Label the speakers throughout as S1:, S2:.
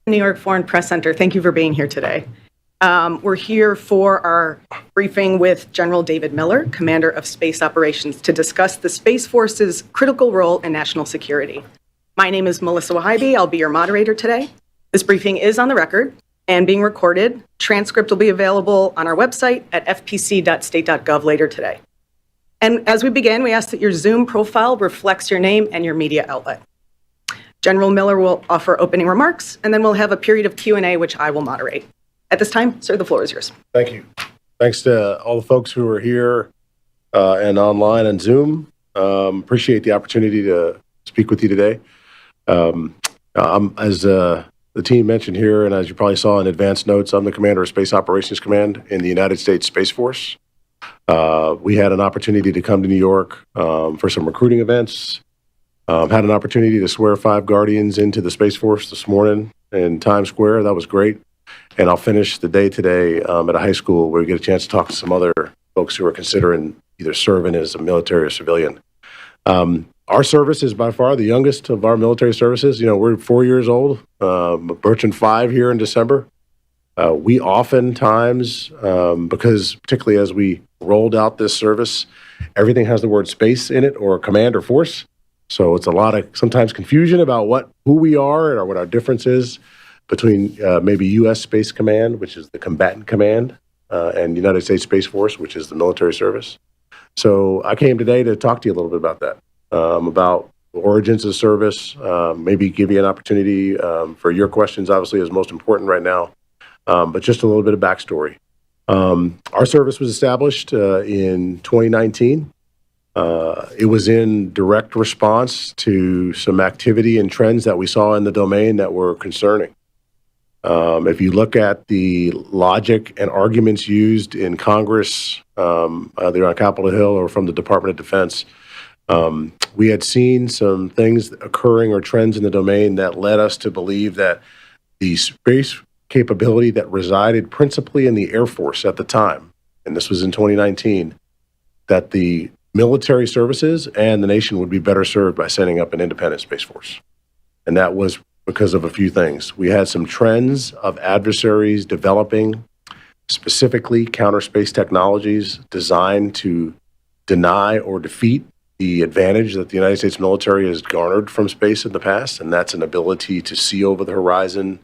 S1: New York Foreign Press Center. Thank you for being here today. We're here for our briefing with General David Miller, Commander of Space Operations, to discuss the Space Force's critical role in national security. My name is Melissa Wahaibi. I'll be your moderator today. This briefing is on the record and being recorded. Transcript will be available on our website at fpc.state.gov later today. And as we begin, we ask that your Zoom profile reflects your name and your media outlet. General Miller will offer opening remarks, and then we'll have a period of Q&A, which I will moderate. At this time, sir, the floor is yours.
S2: Thank you. Thanks to all the folks who are here and online on Zoom. Appreciate the opportunity to speak with you today. As the team mentioned here, and as you probably saw in advance notes, I'm the Commander of Space Operations Command in the United States Space Force. We had an opportunity to come to New York for some recruiting events. Had an opportunity to swear 5 Guardians into the Space Force this morning in Times Square. That was great. And I'll finish the day today at a high school where we get a chance to talk to some other folks who are considering either serving as a military or civilian. Our service is by far the youngest of our military services. You know, we're 4 years old, approaching 5 here in December. We oftentimes, because particularly as we rolled out this service, everything has the word space in it or command or force. So it's a lot of sometimes confusion about who we are or what our difference is between maybe U.S. Space Command, which is the combatant command, and United States Space Force, which is the military service. So I came today to talk to you a little bit about that, about the origins of service, maybe give you an opportunity for your questions, obviously, is most important right now, but just a little bit of backstory. Our service was established in 2019. It was in direct response to some activity and trends that we saw in the domain that were concerning. If you look at the logic and arguments used in Congress, either on Capitol Hill or from the Department of Defense, we had seen some things occurring or trends in the domain that led us to believe that the space capability that resided principally in the Air Force at the time, and this was in 2019, that the military services and the nation would be better served by setting up an independent Space Force. And that was because of a few things. We had some trends of adversaries developing, specifically counter space technologies designed to deny or defeat the advantage that the United States military has garnered from space in the past, and that's an ability to see over the horizon,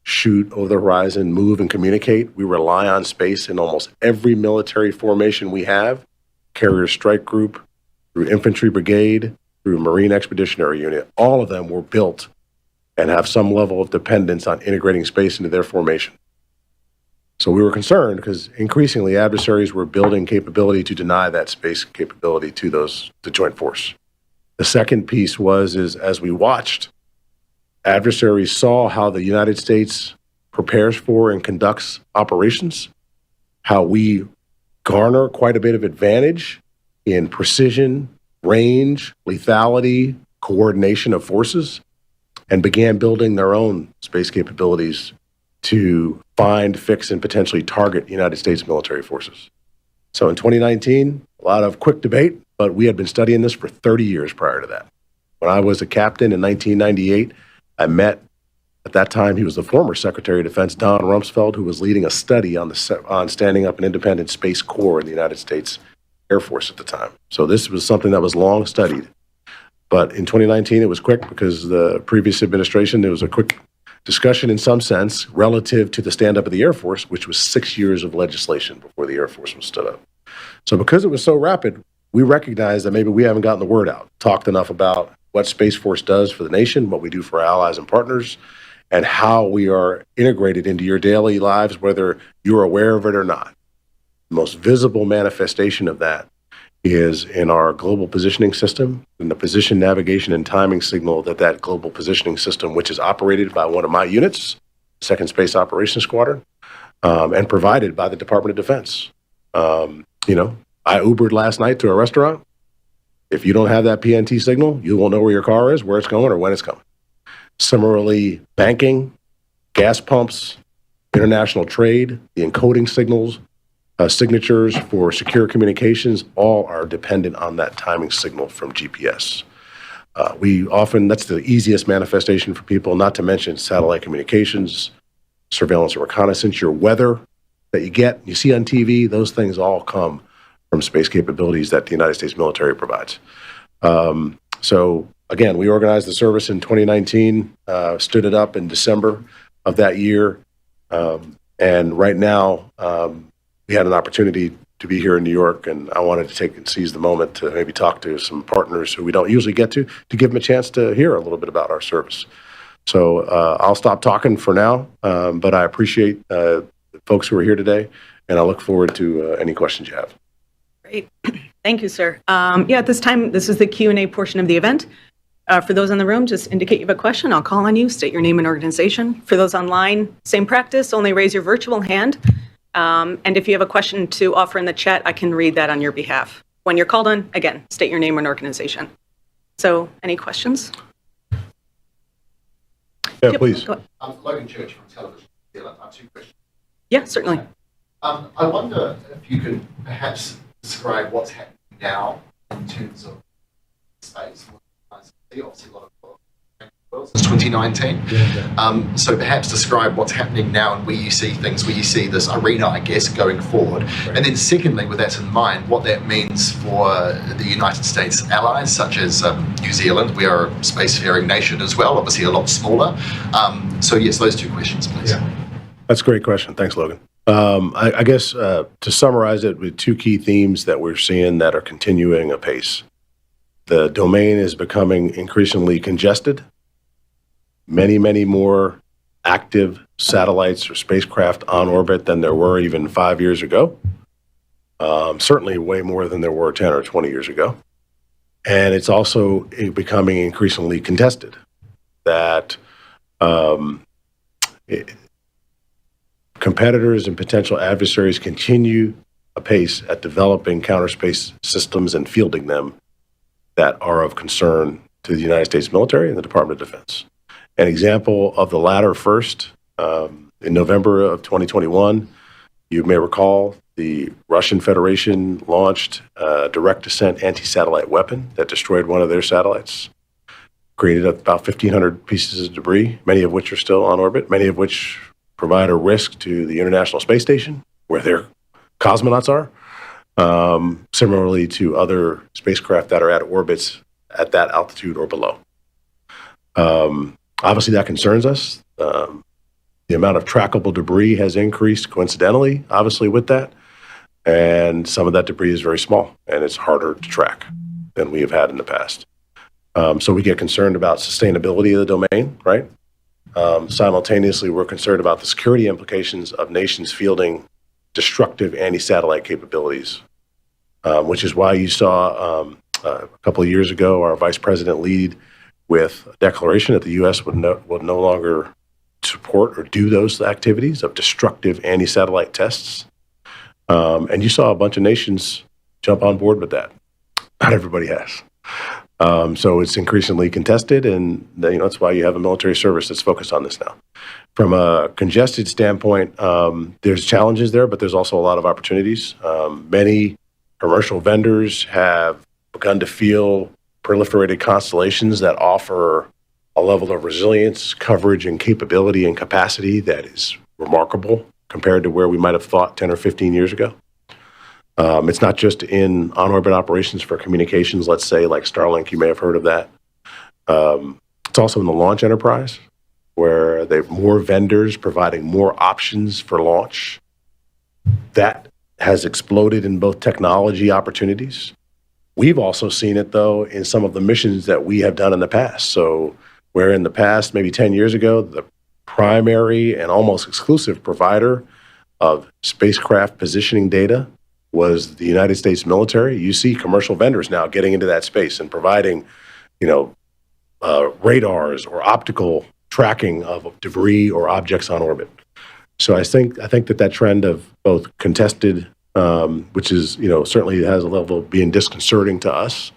S2: shoot over the horizon, move and communicate. We rely on space in almost every military formation we have. Carrier Strike Group, through Infantry Brigade, through Marine Expeditionary Unit. All of them were built and have some level of dependence on integrating space into their formation. So we were concerned because increasingly adversaries were building capability to deny that space capability to the joint force. The second piece is as we watched, adversaries saw how the United States prepares for and conducts operations, how we garner quite a bit of advantage in precision, range, lethality, coordination of forces, and began building their own space capabilities to find, fix, and potentially target United States military forces. So in 2019, a lot of quick debate, but we had been studying this for 30 years prior to that. When I was a captain in 1998, I met, at that time, he was the former Secretary of Defense, Don Rumsfeld, who was leading a study on standing up an independent Space Corps in the United States Air Force at the time. So this was something that was long studied. But in 2019, it was quick because the previous administration, there was a quick discussion in some sense relative to the stand-up of the Air Force, which was 6 years of legislation before the Air Force was stood up. So because it was so rapid, we recognized that maybe we haven't gotten the word out, talked enough about what Space Force does for the nation, what we do for our allies and partners, and how we are integrated into your daily lives, whether you're aware of it or not. The most visible manifestation of that is in our global positioning system and the position, navigation, and timing signal that global positioning system, which is operated by one of my units, 2nd Space Operations Squadron, and provided by the Department of Defense. I Ubered last night to a restaurant. If you don't have that PNT signal, you won't know where your car is, where it's going, or when it's coming. Similarly, banking, gas pumps, international trade, the encoding signals, signatures for secure communications, all are dependent on that timing signal from GPS. That's the easiest manifestation for people, not to mention satellite communications, surveillance and reconnaissance, your weather that you see on TV, those things all come from space capabilities that the United States military provides. So again, we organized the service in 2019, stood it up in December of that year. And right now, we had an opportunity to be here in New York, and I wanted to seize the moment to maybe talk to some partners who we don't usually get to give them a chance to hear a little bit about our service. So I'll stop talking for now, but I appreciate folks who are here today, and I look forward to any questions you have.
S1: Great. Thank you, sir. At this time, this is the Q&A portion of the event. For those in the room, just indicate you have a question. I'll call on you, state your name and organization. For those online, same practice, only raise your virtual hand. And if you have a question to offer in the chat, I can read that on your behalf. When you're called on, again, state your name and organization. So, any questions?
S2: Yeah, please.
S3: Logan Church from Television New Zealand. I have two questions.
S1: Yeah, certainly.
S3: I wonder if you could perhaps describe what's happening now in terms of space. Obviously, a lot of since 2019. So perhaps describe what's happening now and where you see things, where you see this arena, I guess, going forward. Right. And then secondly, with that in mind, what that means for the United States allies, such as New Zealand. We are a spacefaring nation as well, obviously a lot smaller. So yes, those two questions, please.
S2: Yeah. That's a great question. Thanks, Logan. I guess to summarize it with two key themes that we're seeing that are continuing apace. The domain is becoming increasingly congested. Many, many more active satellites or spacecraft on orbit than there were even 5 years ago. Certainly way more than there were 10 or 20 years ago. And it's also becoming increasingly contested. That competitors and potential adversaries continue apace at developing counter space systems and fielding them that are of concern to the United States military and the Department of Defense. An example of the latter first, in November of 2021, you may recall the Russian Federation launched a direct descent anti-satellite weapon that destroyed one of their satellites, created about 1,500 pieces of debris, many of which are still on orbit, many of which provide a risk to the International Space Station, where their cosmonauts are. Similarly to other spacecraft that are at orbits at that altitude or below. Obviously, that concerns us. The amount of trackable debris has increased coincidentally, obviously, with that. And some of that debris is very small, and it's harder to track than we have had in the past. So we get concerned about sustainability of the domain, right? Simultaneously, we're concerned about the security implications of nations fielding destructive anti-satellite capabilities, which is why you saw a couple of years ago our vice president lead with a declaration that the U.S. would no longer support or do those activities of destructive anti-satellite tests. And you saw a bunch of nations jump on board with that. Not everybody has. So it's increasingly contested, and that's why you have a military service that's focused on this now. From a congested standpoint, there's challenges there, but there's also a lot of opportunities. Many commercial vendors have begun to field proliferated constellations that offer a level of resilience, coverage, and capability and capacity that is remarkable compared to where we might have thought 10 or 15 years ago. It's not just in on-orbit operations for communications, let's say, like Starlink, you may have heard of that. It's also in the launch enterprise, where they have more vendors providing more options for launch. That has exploded in both technology opportunities. We've also seen it, though, in some of the missions that we have done in the past. So where in the past, maybe 10 years ago, the primary and almost exclusive provider of spacecraft positioning data was the United States military. You see commercial vendors now getting into that space and providing, radars or optical tracking of debris or objects on orbit. So I think that trend of both contested, which is certainly has a level of being disconcerting to us.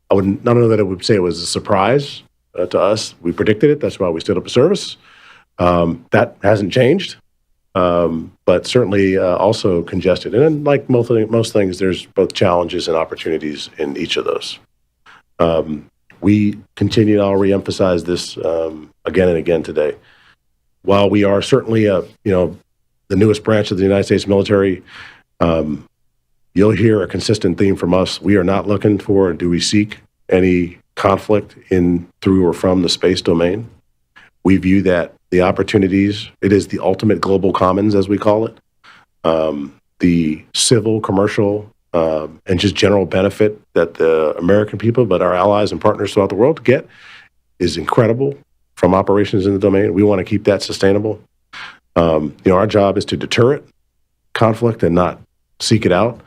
S2: I don't know that I would say it was a surprise to us. We predicted it. That's why we stood up a service. That hasn't changed. But certainly also congested. And then, like most things, there's both challenges and opportunities in each of those. we continue, I'll reemphasize this again and again today. While we are certainly the newest branch of the United States military, you'll hear a consistent theme from us. We are not looking for, do we seek any conflict in, through, or from the space domain. We view that the opportunities, it is the ultimate global commons, as we call it. The civil, commercial, and just general benefit that the American people, but our allies and partners throughout the world get is incredible from operations in the domain. We want to keep that sustainable. Our job is to deter it, conflict, and not seek it out.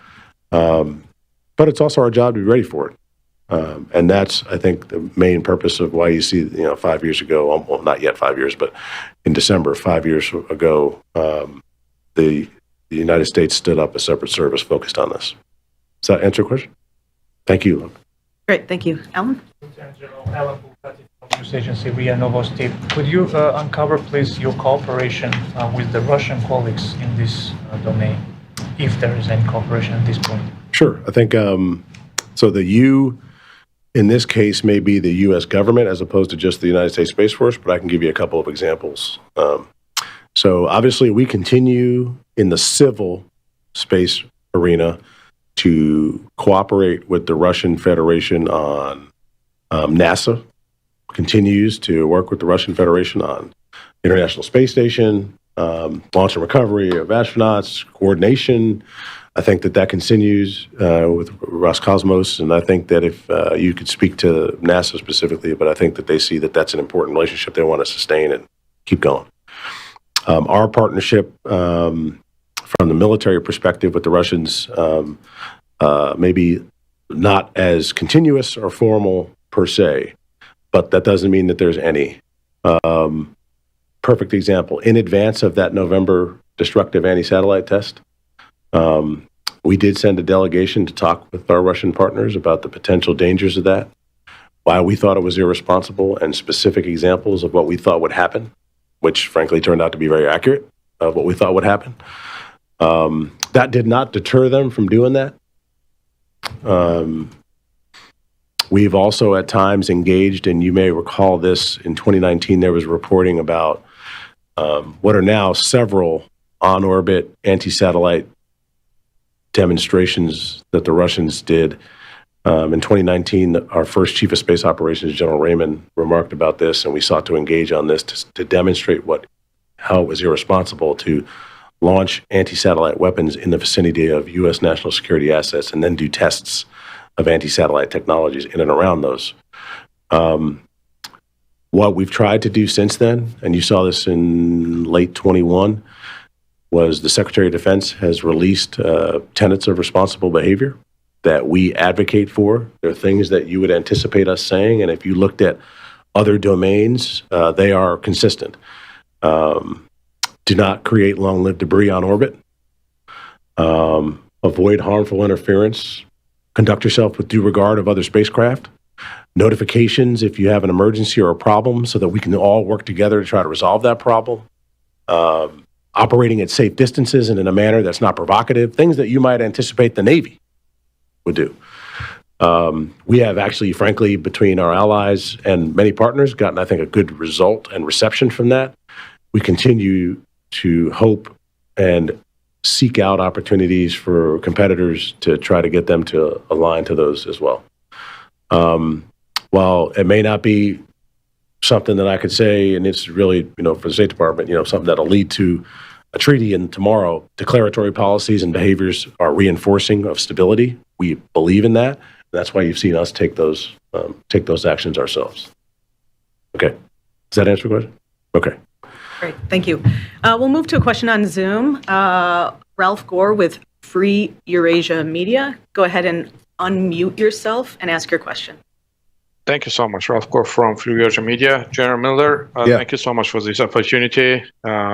S2: But it's also our job to be ready for it. And that's, I think, the main purpose of why you see, 5 years ago, well, not yet 5 years, but in December, 5 years ago, the United States stood up a separate service focused on this. Does that answer your question? Thank you.
S1: Great, thank you. Alan?
S4: Lieutenant General Alan Bukati from News Agency RIA Novosti. Could you uncover, please, your cooperation with the Russian colleagues in this domain, if there is any cooperation at this point?
S2: Sure. I think, so the U in this case may be the U.S. government as opposed to just the United States Space Force, but I can give you a couple of examples. So obviously we continue in the civil space arena to cooperate with the Russian Federation on NASA, continues to work with the Russian Federation on International Space Station, launch and recovery of astronauts, coordination. I think that continues with Roscosmos, and I think that if you could speak to NASA specifically, but I think that they see that that's an important relationship they want to sustain and keep going. Our partnership from the military perspective with the Russians, maybe not as continuous or formal per se, but that doesn't mean that there's any. Perfect example, in advance of that November destructive anti-satellite test, we did send a delegation to talk with our Russian partners about the potential dangers of that, why we thought it was irresponsible, and specific examples of what we thought would happen, which frankly turned out to be very accurate of what we thought would happen. That did not deter them from doing that. We've also at times engaged, and you may recall this, in 2019 there was reporting about what are now several on-orbit anti-satellite demonstrations that the Russians did. In 2019, our first Chief of Space Operations, General Raymond, remarked about this, and we sought to engage on this to demonstrate how it was irresponsible to launch anti-satellite weapons in the vicinity of U.S. national security assets and then do tests of anti-satellite technologies in and around those. What we've tried to do since then, and you saw this in late 21, was the Secretary of Defense has released tenets of responsible behavior that we advocate for. There are things that you would anticipate us saying, and if you looked at other domains, they are consistent. Do not create long-lived debris on orbit. Avoid harmful interference. Conduct yourself with due regard of other spacecraft. Notifications if you have an emergency or a problem so that we can all work together to try to resolve that problem. Operating at safe distances and in a manner that's not provocative. Things that you might anticipate the Navy would do. We have actually, frankly, between our allies and many partners, gotten, I think, a good result and reception from that. We continue to hope and seek out opportunities for competitors to try to get them to align to those as well. While it may not be something that I could say, and it's really, for the State Department, something that'll lead to a treaty and tomorrow, declaratory policies and behaviors are reinforcing of stability. We believe in that. That's why you've seen us take those actions ourselves. Okay. Does that answer your question? Okay.
S1: Great, thank you. We'll move to a question on Zoom. Ralph Gore with Free Eurasia Media. Go ahead and unmute yourself and ask your question.
S5: Thank you so much, Ralph Gore from Free Eurasia Media. General Miller, thank you so much for this opportunity.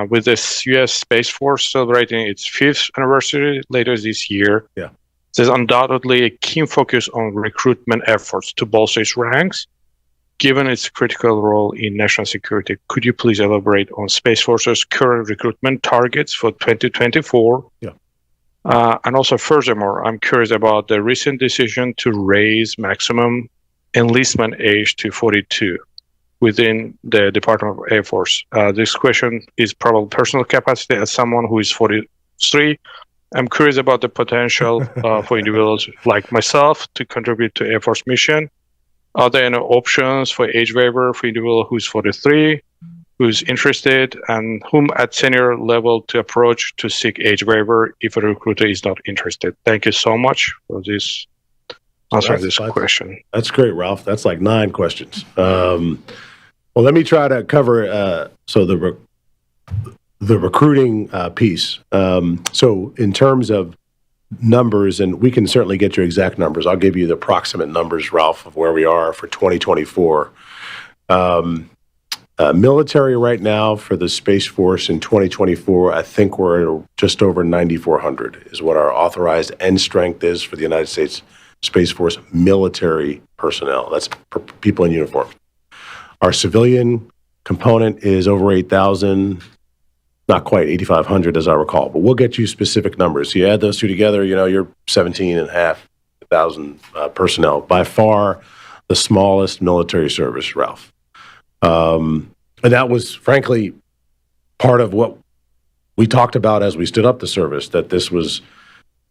S5: With this U.S. Space Force celebrating its 5th anniversary later this year, there's undoubtedly a keen focus on recruitment efforts to bolster its ranks. Given its critical role in national security, could you please elaborate on Space Force's current recruitment targets for 2024? And also, furthermore, I'm curious about the recent decision to raise maximum enlistment age to 42 within the Department of Air Force. This question is probably personal capacity. As someone who is 43, I'm curious about the potential for individuals like myself to contribute to Air Force mission. Are there any options for age waiver for individual who's 43, who's interested, and whom at senior level to approach to seek age waiver if a recruiter is not interested? Thank you so much for this answering this question.
S2: That's great, Ralph. That's like 9 questions. Well, let me try to cover the recruiting piece. So in terms of numbers, and we can certainly get you exact numbers. I'll give you the approximate numbers, Ralph, of where we are for 2024. Military right now for the Space Force in 2024, I think we're at just over 9,400 is what our authorized end strength is for the United States Space Force military personnel. That's people in uniform. Our civilian component is over 8,000. Not quite 8,500 as I recall, but we'll get you specific numbers. So you add those two together, you're 17,500 personnel. By far the smallest military service, Ralph. And that was, frankly, part of what we talked about as we stood up the service, that this was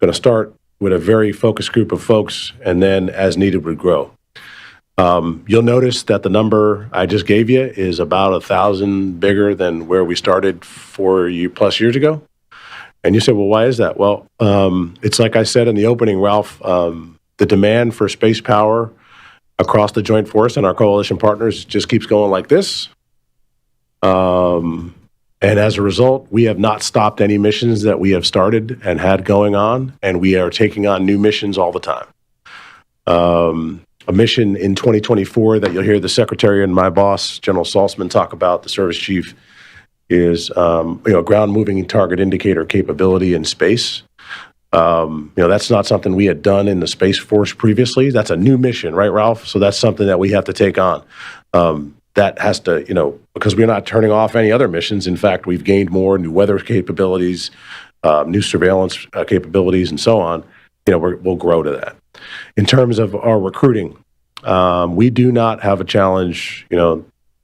S2: going to start with a very focused group of folks and then as needed would grow. You'll notice that the number I just gave you is about 1,000 bigger than where we started 4+ years ago. And you say, well, why is that? Well, it's like I said in the opening, Ralph, the demand for space power across the Joint Force and our coalition partners just keeps going like this. And as a result, we have not stopped any missions that we have started and had going on, and we are taking on new missions all the time. A mission in 2024 that you'll hear the Secretary and my boss, General Saltzman, talk about, the Service Chief, is ground moving target indicator capability in space. That's not something we had done in the Space Force previously. That's a new mission, right, Ralph? So that's something that we have to take on. That has to, because we're not turning off any other missions. In fact, we've gained more new weather capabilities, new surveillance capabilities, and so on. We'll grow to that. In terms of our recruiting, we do not have a challenge,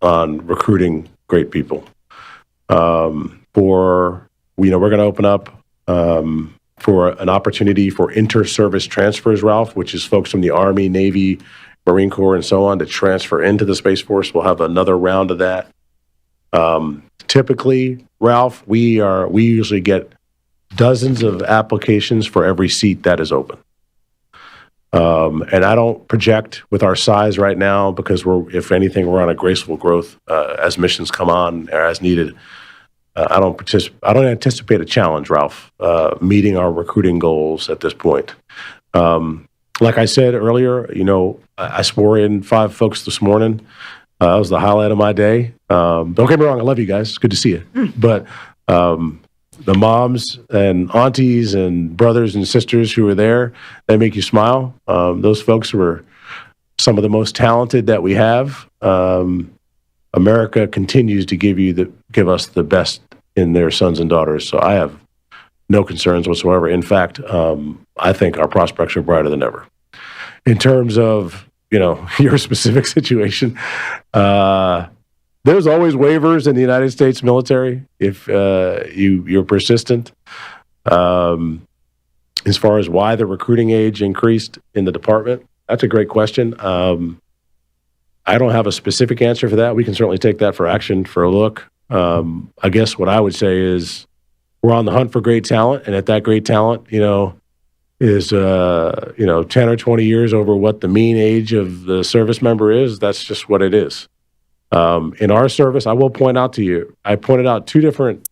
S2: on recruiting great people. We're going to open up for an opportunity for inter-service transfers, Ralph, which is folks from the Army, Navy, Marine Corps, and so on to transfer into the Space Force. We'll have another round of that. Typically, Ralph, we usually get dozens of applications for every seat that is open. And I don't project with our size right now because if anything, we're on a graceful growth as missions come on or as needed. I don't anticipate a challenge, Ralph, meeting our recruiting goals at this point. Like I said earlier, I swore in 5 folks this morning. That was the highlight of my day. Don't get me wrong, I love you guys. It's good to see you. But the moms and aunties and brothers and sisters who were there, they make you smile. Those folks were some of the most talented that we have. America continues to give us the best in their sons and daughters. So I have no concerns whatsoever. In fact, I think our prospects are brighter than ever. In terms of, your specific situation, there's always waivers in the United States military if you're persistent. As far as why the recruiting age increased in the department, that's a great question. I don't have a specific answer for that. We can certainly take that for action for a look. I guess what I would say is we're on the hunt for great talent, and at that great talent, is 10 or 20 years over what the mean age of the service member is. That's just what it is. In our service, I will point out to you, I pointed out 2 different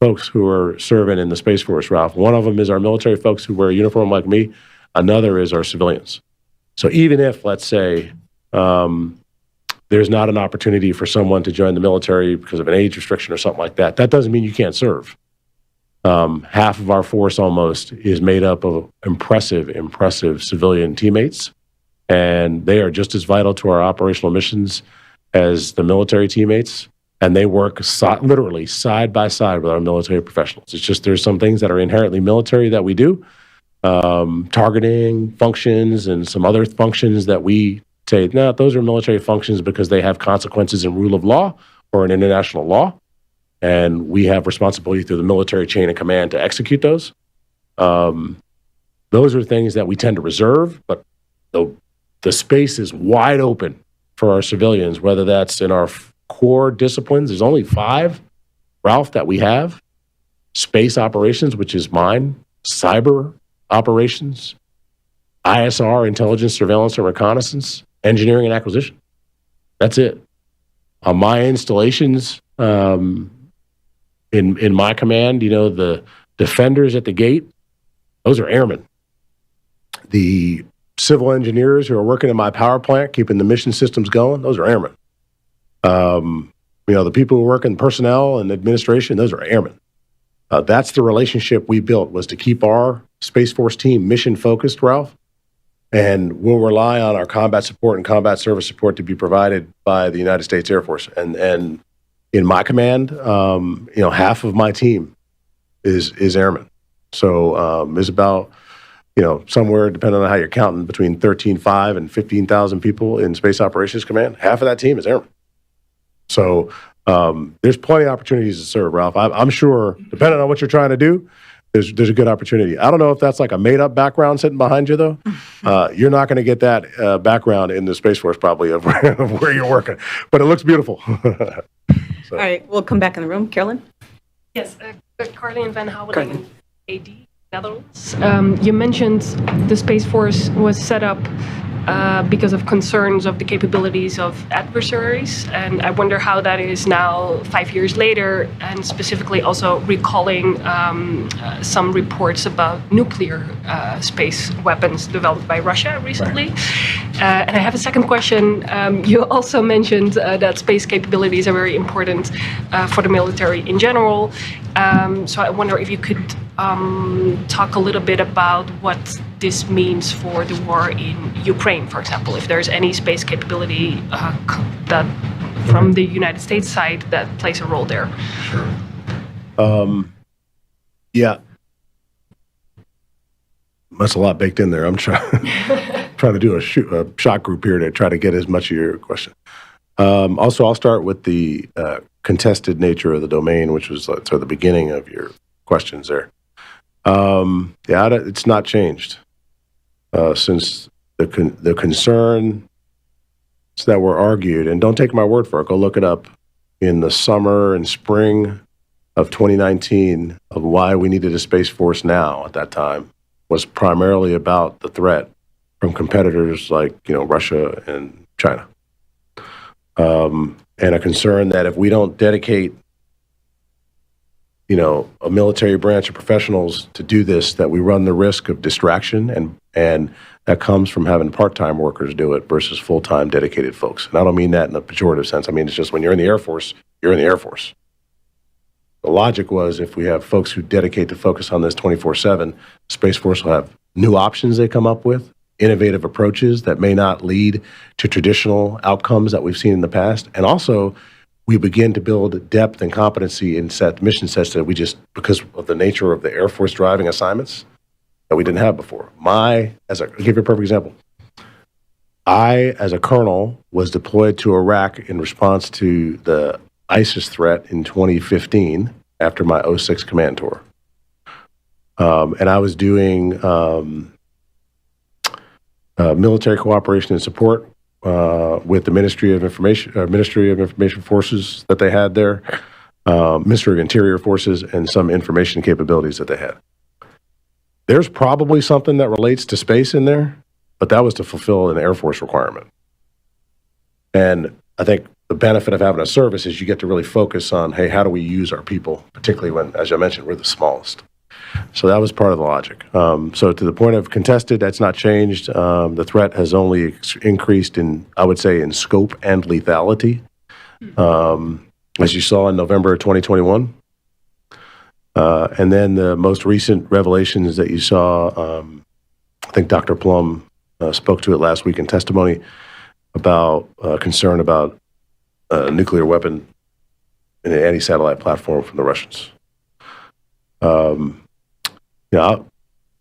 S2: folks who are serving in the Space Force, Ralph. One of them is our military folks who wear a uniform like me. Another is our civilians. So even if, let's say, there's not an opportunity for someone to join the military because of an age restriction or something like that, that doesn't mean you can't serve. Half of our force almost is made up of impressive civilian teammates, and they are just as vital to our operational missions as the military teammates, and they work literally side by side with our military professionals. It's just there's some things that are inherently military that we do, targeting functions and some other functions that we say, no, those are military functions because they have consequences in rule of law or in international law, and we have responsibility through the military chain of command to execute those. Those are things that we tend to reserve, but the space is wide open for our civilians, whether that's in our core disciplines. There's only 5, Ralph, that we have. Space operations, which is mine, cyber operations, ISR, intelligence, surveillance, and reconnaissance, engineering and acquisition. That's it. On my installations, in my command, the defenders at the gate, those are airmen. The civil engineers who are working in my power plant, keeping the mission systems going, those are airmen. The people who work in personnel and administration, those are airmen. That's the relationship we built, was to keep our Space Force team mission-focused, Ralph, and we'll rely on our combat support and combat service support to be provided by the United States Air Force. And in my command, half of my team is airmen. So there's about, somewhere, depending on how you're counting, between 13,500 and 15,000 people in Space Operations Command. Half of that team is airmen. So there's plenty of opportunities to serve, Ralph. I'm sure, depending on what you're trying to do, there's a good opportunity. I don't know if that's like a made-up background sitting behind you, though. You're not going to get that background in the Space Force, probably, of where you're working. But it looks beautiful.
S1: All right, we'll come back in the room. Carolyn?
S6: Yes, Carlene Van Houweling, AD, Netherlands. You mentioned the Space Force was set up because of concerns of the capabilities of adversaries, and I wonder how that is now 5 years later, and specifically also recalling some reports about nuclear space weapons developed by Russia recently. Right. And I have a second question. You also mentioned that space capabilities are very important for the military in general. So I wonder if you could talk a little bit about what this means for the war in Ukraine, for example, if there's any space capability that from the United States side that plays a role there.
S2: Sure. Yeah. That's a lot baked in there. I'm trying to do a shot group here to try to get as much of your question. Also, I'll start with the contested nature of the domain, which was sort of the beginning of your questions there. It's not changed since the concerns that were argued, and don't take my word for it, go look it up, in the summer and spring of 2019 of why we needed a Space Force now at that time was primarily about the threat from competitors like, Russia and China. And a concern that if we don't dedicate a military branch of professionals to do this, that we run the risk of distraction, and that comes from having part-time workers do it versus full-time dedicated folks. And I don't mean that in a pejorative sense. I mean, it's just when you're in the Air Force, you're in the Air Force. The logic was if we have folks who dedicate to focus on this 24/7, Space Force will have new options they come up with, innovative approaches that may not lead to traditional outcomes that we've seen in the past. And also, we begin to build depth and competency in mission sets that we just, because of the nature of the Air Force driving assignments, that we didn't have before. I'll give you a perfect example. I, as a colonel, was deployed to Iraq in response to the ISIS threat in 2015 after my 06 command tour. And I was doing military cooperation and support with the Ministry of Information Forces that they had there, Ministry of Interior Forces, and some information capabilities that they had. There's probably something that relates to space in there, but that was to fulfill an Air Force requirement. And I think the benefit of having a service is you get to really focus on, hey, how do we use our people, particularly when, as I mentioned, we're the smallest. So that was part of the logic. So to the point of contested, that's not changed. The threat has only increased in, I would say, in scope and lethality, as you saw in November of 2021. And then the most recent revelations that you saw, I think Dr. Plum spoke to it last week in testimony about concern about a nuclear weapon in an anti-satellite platform from the Russians.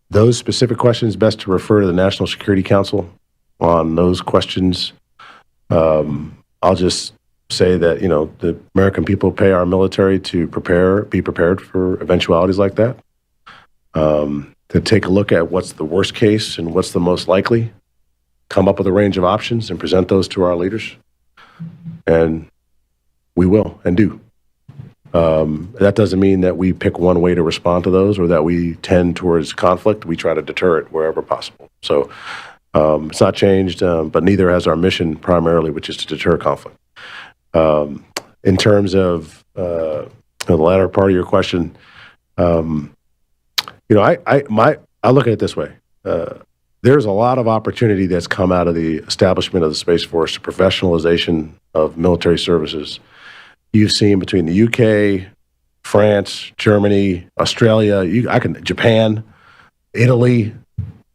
S2: Those specific questions best to refer to the National Security Council on those questions. I'll just say that, the American people pay our military to be prepared for eventualities like that. To take a look at what's the worst case and what's the most likely, come up with a range of options and present those to our leaders. And we will and do. That doesn't mean that we pick one way to respond to those or that we tend towards conflict. We try to deter it wherever possible. So it's not changed, but neither has our mission primarily, which is to deter conflict. In terms of the latter part of your question, I look at it this way. There's a lot of opportunity that's come out of the establishment of the Space Force, the professionalization of military services. You've seen between the UK, France, Germany, Australia, Japan, Italy.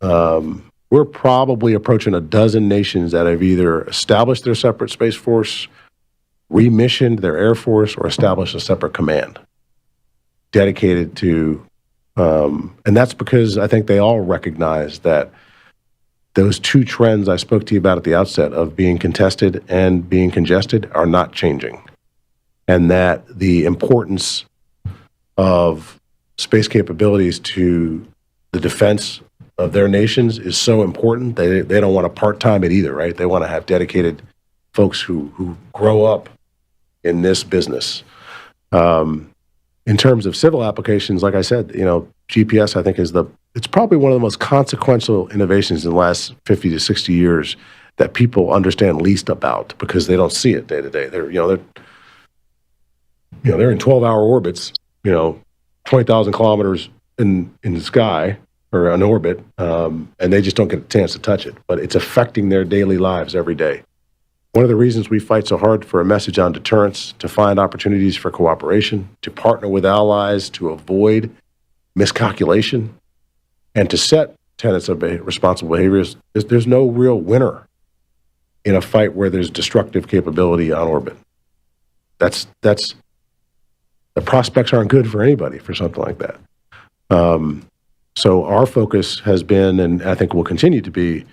S2: We're probably approaching a dozen nations that have either established their separate Space Force, remissioned their Air Force, or established a separate command dedicated to, and that's because I think they all recognize that those two trends I spoke to you about at the outset of being contested and being congested are not changing. And that the importance of space capabilities to the defense of their nations is so important. They don't want to part-time it either, right? They want to have dedicated folks who grow up in this business. In terms of civil applications, like I said, GPS, I think, it's probably one of the most consequential innovations in the last 50 to 60 years that people understand least about because they don't see it day to day. They're in 12-hour orbits, 20,000 kilometers in the sky or an orbit, and they just don't get a chance to touch it. But it's affecting their daily lives every day. One of the reasons we fight so hard for a message on deterrence, to find opportunities for cooperation, to partner with allies, to avoid miscalculation, and to set tenets of responsible behaviors, there's no real winner in a fight where there's destructive capability on orbit. That's the prospects aren't good for anybody for something like that. So our focus has been, and I think will continue to be,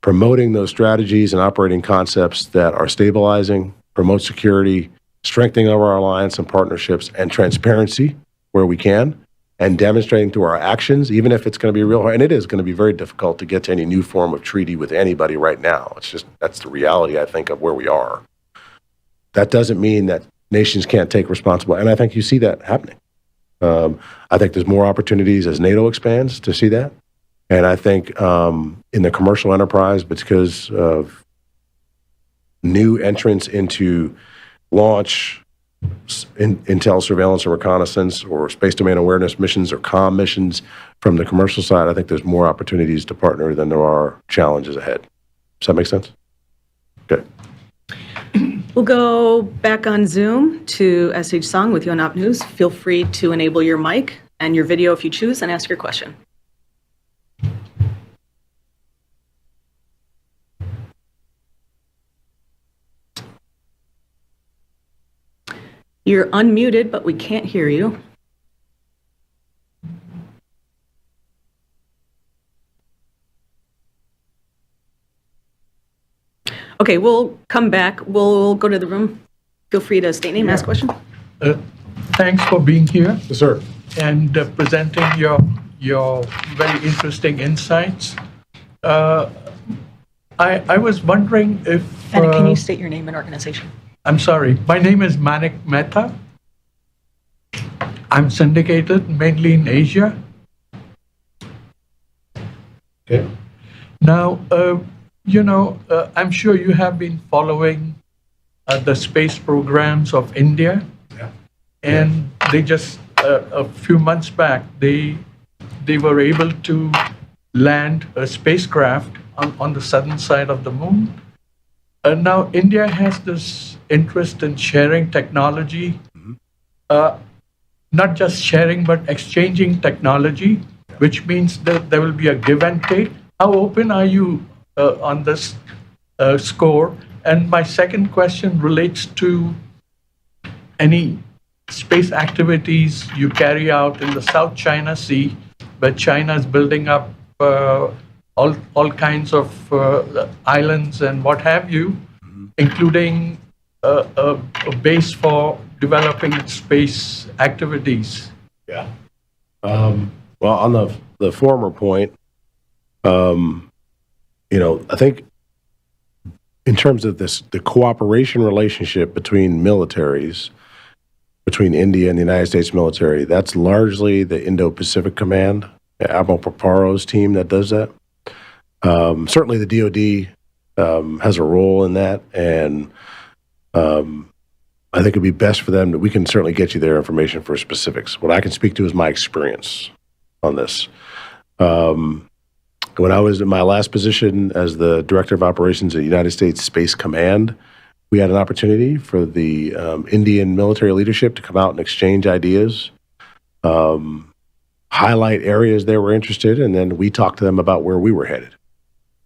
S2: promoting those strategies and operating concepts that are stabilizing, promote security, strengthening of our alliance and partnerships, and transparency where we can, and demonstrating through our actions, even if it's going to be real hard. And it is going to be very difficult to get to any new form of treaty with anybody right now. That's the reality, I think, of where we are. That doesn't mean that nations can't take responsibility. And I think you see that happening. I think there's more opportunities as NATO expands to see that. And I think in the commercial enterprise, because of new entrants into launch, intel, surveillance, and reconnaissance, or space domain awareness missions, or comm missions from the commercial side, I think there's more opportunities to partner than there are challenges ahead. Does that make sense? Okay.
S1: We'll go back on Zoom to SH Song with Yonhap News. Feel free to enable your mic and your video if you choose and ask your question. You're unmuted, but we can't hear you. Okay, we'll come back. We'll go to the room. Feel free to state name, ask question.
S7: Thanks for being here.
S2: Yes, sir.
S7: And presenting your very interesting insights. I was wondering if...
S1: And can you state your name and organization?
S7: I'm sorry. My name is Manik Mehta. I'm syndicated mainly in Asia.
S2: Okay.
S7: Now, I'm sure you have been following the space programs of India.
S2: Yeah.
S7: And they just, a few months back, they were able to land a spacecraft on the southern side of the moon. Now, India has this interest in sharing technology, not just sharing, but exchanging technology, which means that there will be a give and take. How open are you on this score? And my second question relates to any space activities you carry out in the South China Sea, where China is building up all kinds of islands and what have you, including a base for developing space activities.
S2: Yeah. Well, on the former point, I think in terms of the cooperation relationship between militaries, between India and the United States military, that's largely the Indo-Pacific Command, Admiral Paparo's team that does that. Certainly the DoD has a role in that, and I think it'd be best for them that we can certainly get you their information for specifics. What I can speak to is my experience on this. When I was in my last position as the Director of Operations at United States Space Command, we had an opportunity for the Indian military leadership to come out and exchange ideas, highlight areas they were interested in, and then we talked to them about where we were headed.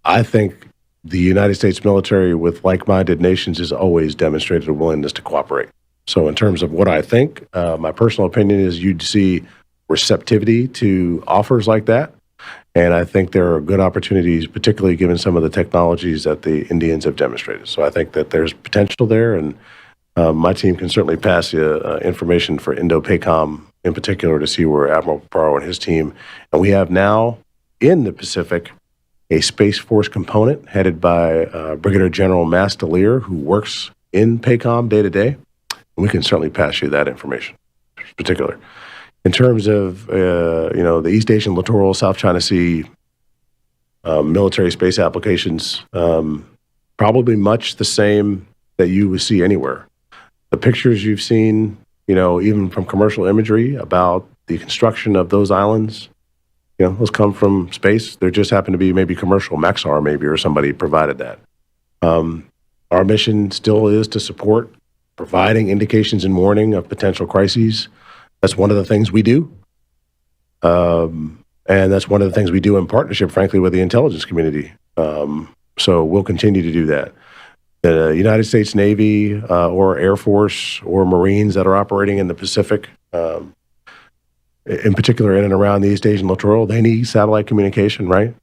S2: I think the United States military with like-minded nations has always demonstrated a willingness to cooperate. So in terms of what I think, my personal opinion is you'd see receptivity to offers like that. And I think there are good opportunities, particularly given some of the technologies that the Indians have demonstrated. So I think that there's potential there, and my team can certainly pass you information for Indo-PACOM in particular to see where Admiral Paparo and his team. And we have now in the Pacific a Space Force component headed by Brigadier General Mastelier, who works in PACOM day to day. And we can certainly pass you that information in particular. In terms of, the East Asian littoral, South China Sea, military space applications, probably much the same that you would see anywhere. The pictures you've seen, even from commercial imagery about the construction of those islands, those come from space. There just happen to be maybe commercial, Maxar maybe, or somebody provided that. Our mission still is to support providing indications and warning of potential crises. That's one of the things we do. And that's one of the things we do in partnership, frankly, with the intelligence community. So we'll continue to do that. The United States Navy or Air Force or Marines that are operating in the Pacific, in particular in and around the East Asian littoral, they need satellite communication, right,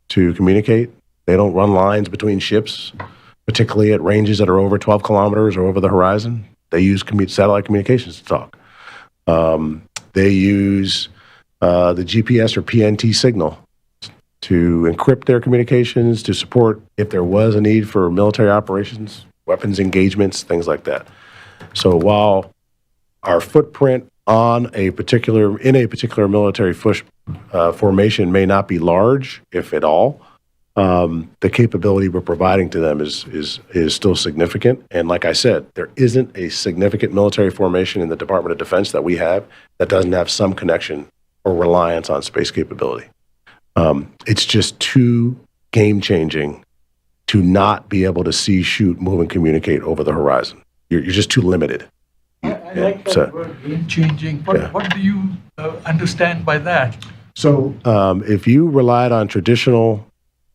S2: to communicate. They don't run lines between ships, particularly at ranges that are over 12 kilometers or over the horizon. They use satellite communications to talk. They use the GPS or PNT signal to encrypt their communications, to support if there was a need for military operations, weapons engagements, things like that. So while our footprint in a particular military formation may not be large, if at all, the capability we're providing to them is still significant. And like I said, there isn't a significant military formation in the Department of Defense that we have that doesn't have some connection or reliance on space capability. It's just too game-changing to not be able to see, shoot, move, and communicate over the horizon. You're just too limited.
S7: I like that word, game-changing. What do you understand by that?
S2: So if you relied on traditional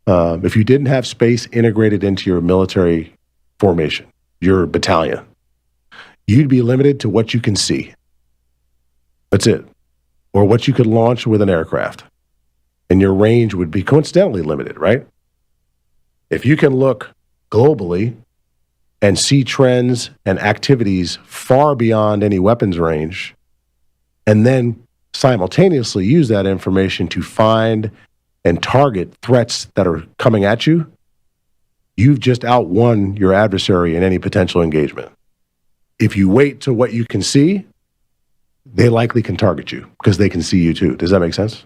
S2: if you didn't have space integrated into your military formation, your battalion, you'd be limited to what you can see. That's it. Or what you could launch with an aircraft. And your range would be coincidentally limited, right? If you can look globally and see trends and activities far beyond any weapons range, and then simultaneously use that information to find and target threats that are coming at you, you've just outwon your adversary in any potential engagement. If you wait to what you can see, they likely can target you because they can see you too. Does that make sense?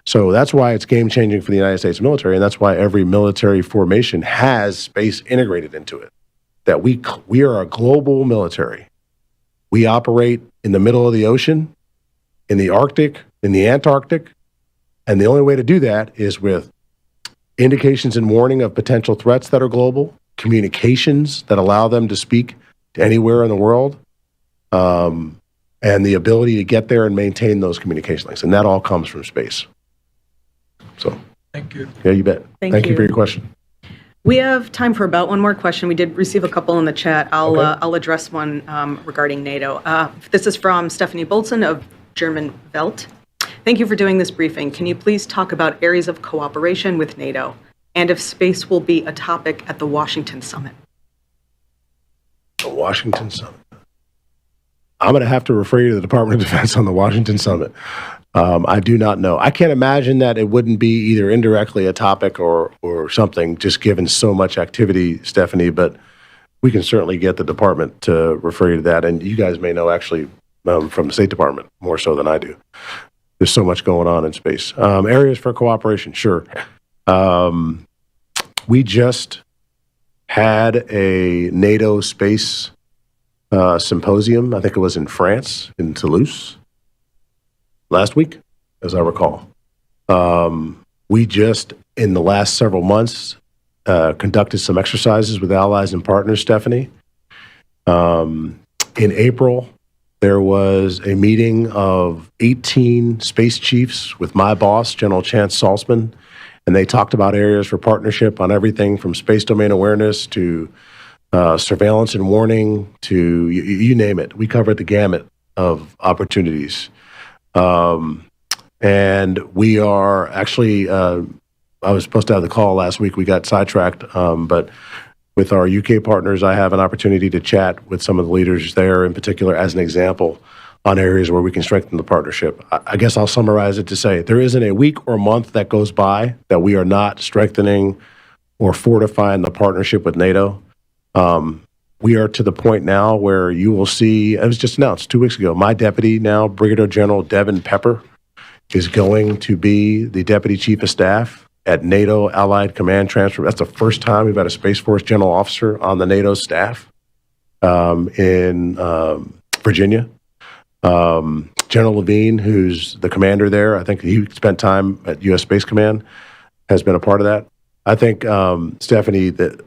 S2: So that's why it's game-changing for the United States military, and that's why every military formation has space integrated into it. That we are a global military. We operate in the middle of the ocean, in the Arctic, in the Antarctic, and the only way to do that is with indications and warning of potential threats that are global, communications that allow them to speak to anywhere in the world, and the ability to get there and maintain those communication links. And that all comes from space. So,
S7: thank you.
S2: Yeah, you bet.
S1: Thank
S2: you for your question.
S1: We have time for about one more question. We did receive a couple in the chat. I'll address one regarding NATO. This is from Stephanie Bolton of German Welt. Thank you for doing this briefing. Can you please talk about areas of cooperation with NATO and if space will be a topic at the Washington summit?
S2: The Washington summit. I'm going to have to refer you to the Department of Defense on the Washington summit. I do not know. I can't imagine that it wouldn't be either indirectly a topic or something, just given so much activity, Stephanie, but we can certainly get the department to refer you to that. And you guys may know actually from the State Department more so than I do. There's so much going on in space. Areas for cooperation, sure. We just had a NATO space symposium. I think it was in France, in Toulouse, last week, as I recall. We just, in the last several months, conducted some exercises with allies and partners, Stephanie. In April, there was a meeting of 18 space chiefs with my boss, General Chance Saltzman, and they talked about areas for partnership on everything from space domain awareness to surveillance and warning to you name it. We covered the gamut of opportunities. And we are actually, I was supposed to have the call last week. We got sidetracked, but with our UK partners, I have an opportunity to chat with some of the leaders there, in particular, as an example, on areas where we can strengthen the partnership. I guess I'll summarize it to say there isn't a week or month that goes by that we are not strengthening or fortifying the partnership with NATO. We are to the point now where you will see, it was just announced 2 weeks ago, my deputy now, Brigadier General Devin Pepper, is going to be the Deputy Chief of Staff at NATO Allied Command Transfer. That's the first time we've had a Space Force General Officer on the NATO staff in Virginia. General Levine, who's the commander there, I think he spent time at U.S. Space Command, has been a part of that. I think, Stephanie, that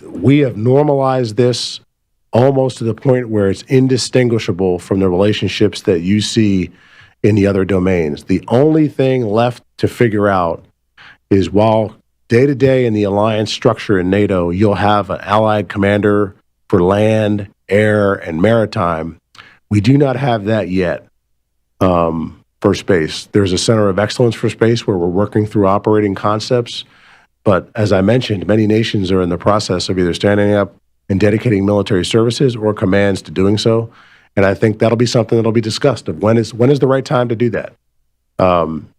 S2: we have normalized this almost to the point where it's indistinguishable from the relationships that you see in the other domains. The only thing left to figure out is while day-to-day in the alliance structure in NATO, you'll have an allied commander for land, air, and maritime. We do not have that yet for space. There's a center of excellence for space where we're working through operating concepts. But as I mentioned, many nations are in the process of either standing up and dedicating military services or commands to doing so. And I think that'll be something that'll be discussed of when is the right time to do that.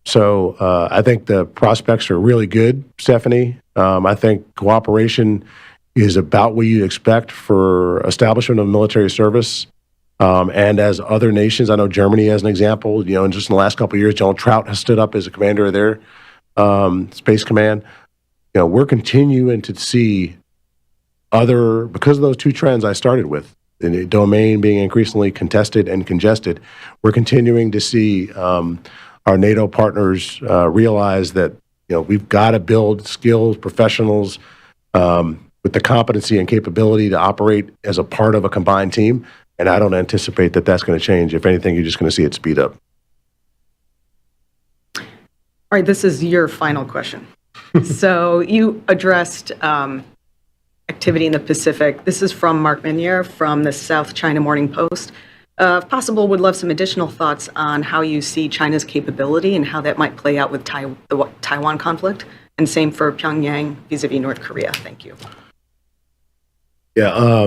S2: So I think the prospects are really good, Stephanie. I think cooperation is about what you'd expect for establishment of military service. And as other nations, I know Germany as an example, in just in the last couple of years, General Trout has stood up as a commander of their Space Command. We're continuing to see because of those two trends I started with, the domain being increasingly contested and congested, we're continuing to see our NATO partners realize that we've got to build skilled professionals with the competency and capability to operate as a part of a combined team. And I don't anticipate that that's going to change. If anything, you're just going to see it speed up.
S1: All right, this is your final question. So you addressed activity in the Pacific. This is from Mark Menier from the South China Morning Post. If possible, would love some additional thoughts on how you see China's capability and how that might play out with the Taiwan conflict, and same for Pyongyang vis-a-vis North Korea. Thank you.
S2: Yeah,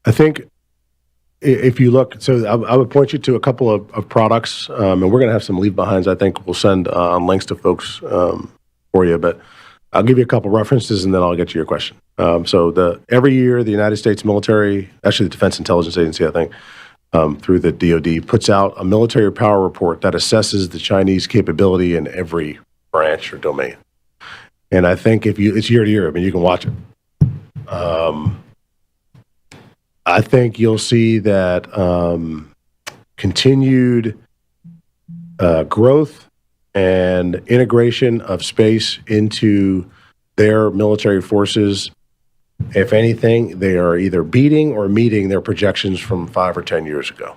S2: I think if you look, so I would point you to a couple of products, and we're going to have some leave-behinds I think we'll send on links to folks for you, but I'll give you a couple references and then I'll get to your question. So every year the United States military, actually the Defense Intelligence Agency, I think, through the DoD, puts out a military power report that assesses the Chinese capability in every branch or domain. And I think it's year to year, I mean, you can watch it. I think you'll see that continued growth and integration of space into their military forces. If anything, they are either beating or meeting their projections from 5 or 10 years ago.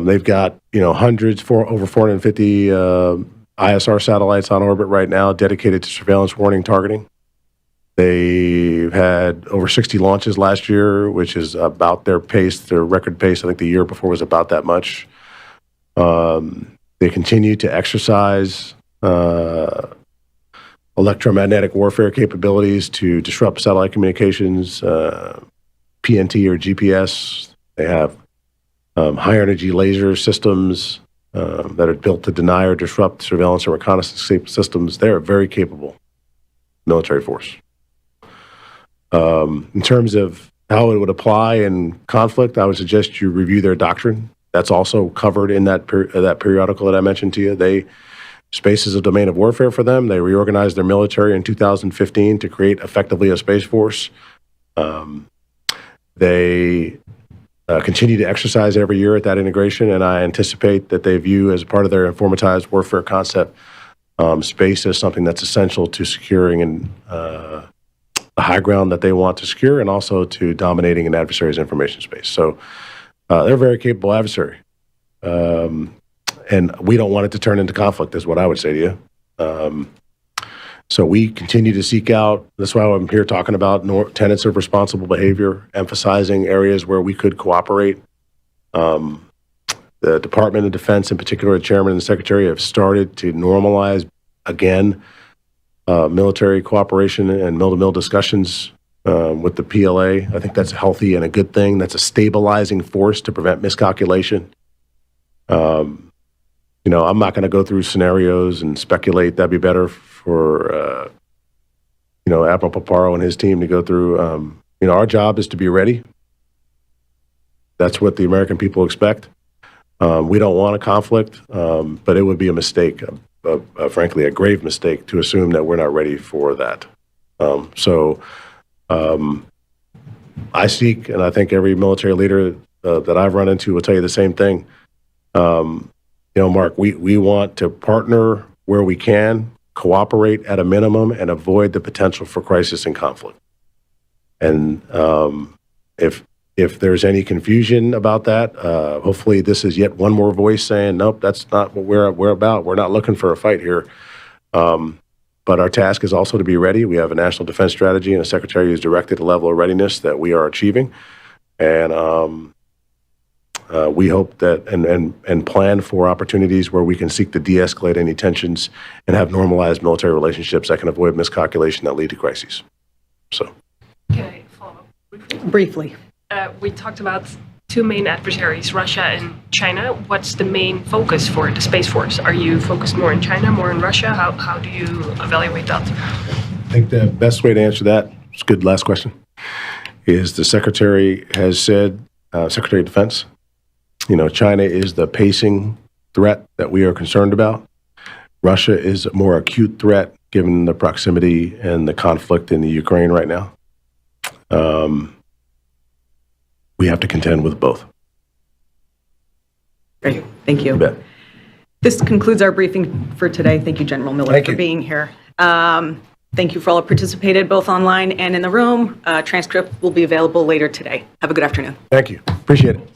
S2: They've got over 450 ISR satellites on orbit right now dedicated to surveillance, warning, targeting. They had over 60 launches last year, which is about their pace, their record pace. I think the year before was about that much. They continue to exercise electromagnetic warfare capabilities to disrupt satellite communications, PNT or GPS. They have high energy laser systems that are built to deny or disrupt surveillance and reconnaissance systems. They're a very capable military force. In terms of how it would apply in conflict, I would suggest you review their doctrine. That's also covered in that periodical that I mentioned to you. Space is a domain of warfare for them. They reorganized their military in 2015 to create effectively a space force. They continue to exercise every year at that integration, and I anticipate that they view as part of their informatized warfare concept space as something that's essential to securing and the high ground that they want to secure, and also to dominating an adversary's information space. So they're a very capable adversary. And we don't want it to turn into conflict, is what I would say to you. So we continue to seek out, that's why I'm here talking about tenets of responsible behavior, emphasizing areas where we could cooperate. The Department of Defense, in particular, the chairman and the secretary, have started to normalize, again, military cooperation and mill-to-mill discussions with the PLA. I think that's healthy and a good thing. That's a stabilizing force to prevent miscalculation. I'm not going to go through scenarios and speculate. That'd be better for, Admiral Paparo and his team to go through. Our job is to be ready. That's what the American people expect. We don't want a conflict, but it would be a mistake, frankly, a grave mistake to assume that we're not ready for that. I seek, and I think every military leader that I've run into will tell you the same thing. Mark, we want to partner where we can, cooperate at a minimum, and avoid the potential for crisis and conflict. And if there's any confusion about that, hopefully this is yet one more voice saying, nope, that's not what we're about. We're not looking for a fight here. But our task is also to be ready. We have a national defense strategy and a secretary who's directed a level of readiness that we are achieving. And we hope that and plan for opportunities where we can seek to de-escalate any tensions and have normalized military relationships that can avoid miscalculation that lead to crises. So,
S6: can I follow up
S1: Briefly.
S6: We talked about two main adversaries, Russia and China. What's the main focus for the Space Force? Are you focused more in China, more in Russia? How do you evaluate that?
S2: I think the best way to answer that, it's a good last question, is the Secretary has said, Secretary of Defense, China is the pacing threat that we are concerned about. Russia is a more acute threat given the proximity and the conflict in the Ukraine right now. We have to contend with both.
S1: Great. Thank you.
S2: You bet.
S1: This concludes our briefing for today. Thank you, General Miller,
S2: Thank
S1: for
S2: you.
S1: being here. Thank you for all who participated, both online and in the room. Transcript will be available later today. Have a good afternoon.
S2: Thank you. Appreciate it.